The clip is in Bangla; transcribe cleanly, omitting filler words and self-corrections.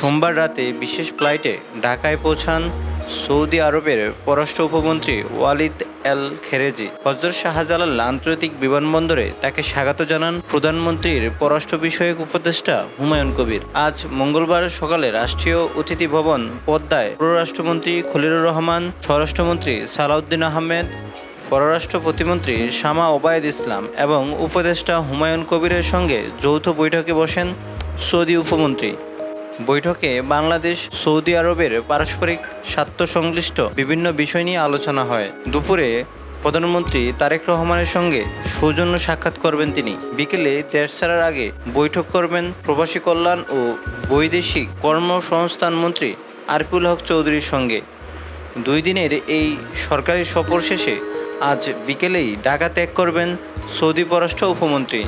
সোমবার রাতে বিশেষ ফ্লাইটে ঢাকায় পৌঁছান সৌদি আরবের পররাষ্ট্র উপমন্ত্রী ওয়ালিদ এল খেরেজি। হজরত শাহজালাল আন্তর্জাতিক বিমানবন্দরে তাকে স্বাগত জানান প্রধানমন্ত্রীর পররাষ্ট্র বিষয়ক উপদেষ্টা হুমায়ুন কবির। আজ মঙ্গলবার সকালে রাষ্ট্রীয় অতিথি ভবন পদ্মায় পররাষ্ট্রমন্ত্রী খলিলুর রহমান, স্বরাষ্ট্রমন্ত্রী সালাউদ্দিন আহমেদ, পররাষ্ট্র প্রতিমন্ত্রী শামা ওবায়দ ইসলাম এবং উপদেষ্টা হুমায়ুন কবিরের সঙ্গে যৌথ বৈঠকে বসেন সৌদি উপমন্ত্রী। বৈঠকে বাংলাদেশ সৌদি আরবের পারস্পরিক স্বার্থ সংশ্লিষ্ট বিভিন্ন বিষয় নিয়ে আলোচনা হয়। দুপুরে প্রধানমন্ত্রী তারেক রহমানের সঙ্গে সৌজন্য সাক্ষাৎ করবেন তিনি। বিকেলে দেশ ছাড়ার আগে বৈঠক করবেন প্রবাসী কল্যাণ ও বৈদেশিক কর্মসংস্থান মন্ত্রী আরফুল হক চৌধুরীর সঙ্গে। 2 দিনের এই সরকারি সফর শেষে আজ বিকেলেই ঢাকা ত্যাগ করবেন সৌদি পররাষ্ট্র উপমন্ত্রী।